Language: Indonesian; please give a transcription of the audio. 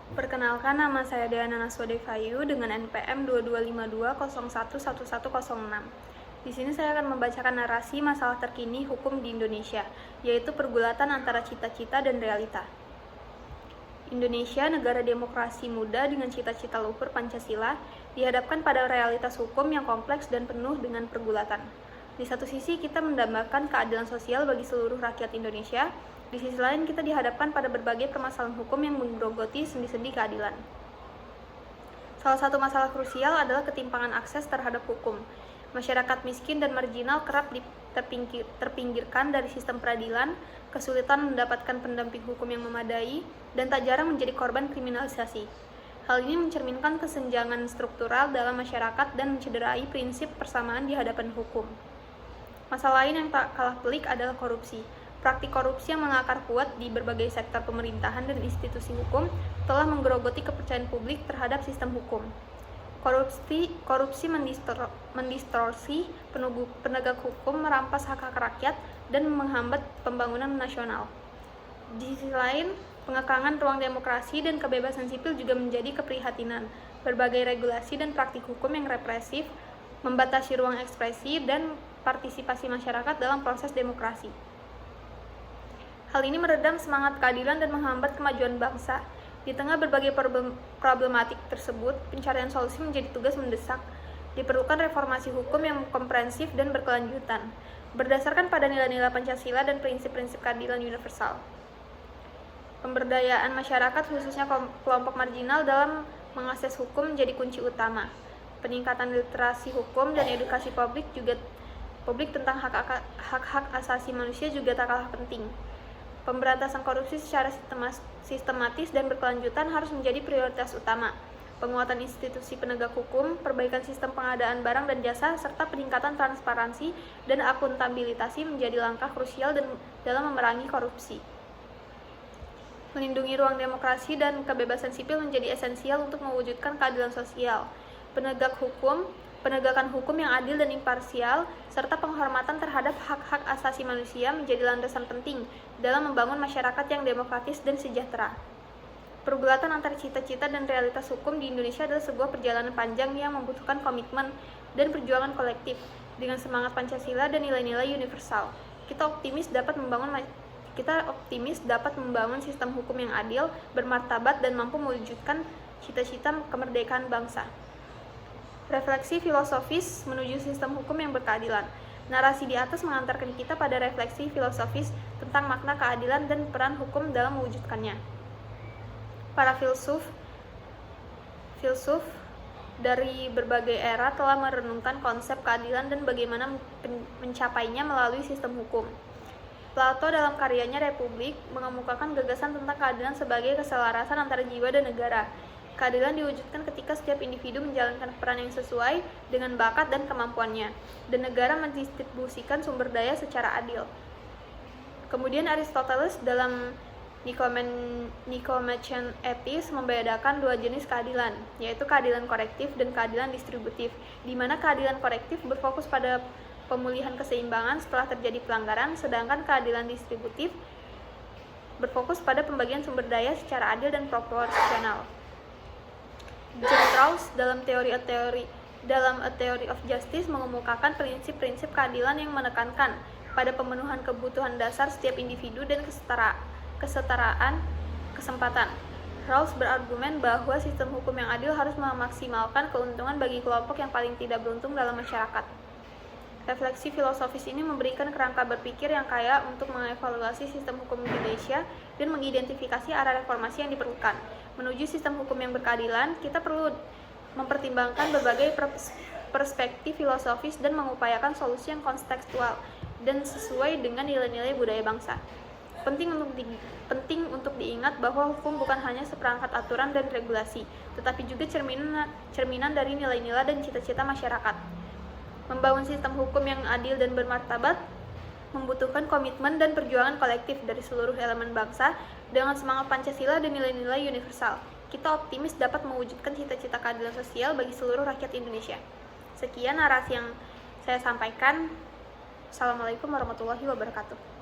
Perkenalkan, nama saya Diana Naswadevayu dengan NPM 2252011106. Di sini saya akan membacakan narasi masalah terkini hukum di Indonesia, yaitu pergulatan antara cita-cita dan realita. Indonesia, negara demokrasi muda dengan cita-cita luhur Pancasila, dihadapkan pada realitas hukum yang kompleks dan penuh dengan pergulatan. Di satu sisi, kita mendambakan keadilan sosial bagi seluruh rakyat Indonesia. Di sisi lain, kita dihadapkan pada berbagai permasalahan hukum yang menggerogoti sendi-sendi keadilan. Salah satu masalah krusial adalah ketimpangan akses terhadap hukum. Masyarakat miskin dan marginal kerap terpinggirkan dari sistem peradilan, kesulitan mendapatkan pendamping hukum yang memadai, dan tak jarang menjadi korban kriminalisasi. Hal ini mencerminkan kesenjangan struktural dalam masyarakat dan mencederai prinsip persamaan di hadapan hukum. Masalah lain yang tak kalah pelik adalah korupsi. Praktik korupsi yang mengakar kuat di berbagai sektor pemerintahan dan institusi hukum telah menggerogoti kepercayaan publik terhadap sistem hukum. Korupsi mendistorsi penegak hukum, merampas hak-hak rakyat, dan menghambat pembangunan nasional. Di sisi lain, pengekangan ruang demokrasi dan kebebasan sipil juga menjadi keprihatinan. Berbagai regulasi dan praktik hukum yang represif membatasi ruang ekspresi dan partisipasi masyarakat dalam proses demokrasi. Hal ini meredam semangat keadilan dan menghambat kemajuan bangsa. Di tengah berbagai problematik tersebut, pencarian solusi menjadi tugas mendesak. Diperlukan reformasi hukum yang komprehensif dan berkelanjutan, berdasarkan pada nilai-nilai Pancasila dan prinsip-prinsip keadilan universal. Pemberdayaan masyarakat, khususnya kelompok marginal, dalam mengakses hukum menjadi kunci utama. Peningkatan literasi hukum dan edukasi publik tentang hak-hak asasi manusia juga tak kalah penting. Pemberantasan korupsi secara sistematis dan berkelanjutan harus menjadi prioritas utama. Penguatan institusi penegak hukum, perbaikan sistem pengadaan barang dan jasa, serta peningkatan transparansi dan akuntabilitas menjadi langkah krusial dalam memerangi korupsi. Melindungi ruang demokrasi dan kebebasan sipil menjadi esensial untuk mewujudkan keadilan sosial. Penegakan hukum yang adil dan imparsial, serta penghormatan terhadap hak-hak asasi manusia menjadi landasan penting dalam membangun masyarakat yang demokratis dan sejahtera. Pergulatan antara cita-cita dan realitas hukum di Indonesia adalah sebuah perjalanan panjang yang membutuhkan komitmen dan perjuangan kolektif. Dengan semangat Pancasila dan nilai-nilai universal, kita optimis dapat membangun sistem hukum yang adil, bermartabat, dan mampu mewujudkan cita-cita kemerdekaan bangsa. Refleksi filosofis menuju sistem hukum yang berkeadilan. Narasi di atas mengantarkan kita pada refleksi filosofis tentang makna keadilan dan peran hukum dalam mewujudkannya. Para filsuf dari berbagai era telah merenungkan konsep keadilan dan bagaimana mencapainya melalui sistem hukum. Plato dalam karyanya Republik mengemukakan gagasan tentang keadilan sebagai keselarasan antara jiwa dan negara. Keadilan diwujudkan ketika setiap individu menjalankan peran yang sesuai dengan bakat dan kemampuannya, dan negara mendistribusikan sumber daya secara adil. Kemudian Aristoteles dalam Nicomachean Ethics membedakan dua jenis keadilan, yaitu keadilan korektif dan keadilan distributif, di mana keadilan korektif berfokus pada pemulihan keseimbangan setelah terjadi pelanggaran, sedangkan keadilan distributif berfokus pada pembagian sumber daya secara adil dan proporsional. John Rawls dalam A Theory of Justice mengemukakan prinsip-prinsip keadilan yang menekankan pada pemenuhan kebutuhan dasar setiap individu dan kesetaraan kesempatan. Rawls berargumen bahwa sistem hukum yang adil harus memaksimalkan keuntungan bagi kelompok yang paling tidak beruntung dalam masyarakat. Refleksi filosofis ini memberikan kerangka berpikir yang kaya untuk mengevaluasi sistem hukum Indonesia dan mengidentifikasi arah reformasi yang diperlukan. Menuju sistem hukum yang berkeadilan, kita perlu mempertimbangkan berbagai perspektif filosofis dan mengupayakan solusi yang kontekstual dan sesuai dengan nilai-nilai budaya bangsa. Penting untuk diingat bahwa hukum bukan hanya seperangkat aturan dan regulasi, tetapi juga cerminan dari nilai-nilai dan cita-cita masyarakat. Membangun sistem hukum yang adil dan bermartabat membutuhkan komitmen dan perjuangan kolektif dari seluruh elemen bangsa. Dengan semangat Pancasila dan nilai-nilai universal, kita optimis dapat mewujudkan cita-cita keadilan sosial bagi seluruh rakyat Indonesia. Sekian narasi yang saya sampaikan. Assalamualaikum warahmatullahi wabarakatuh.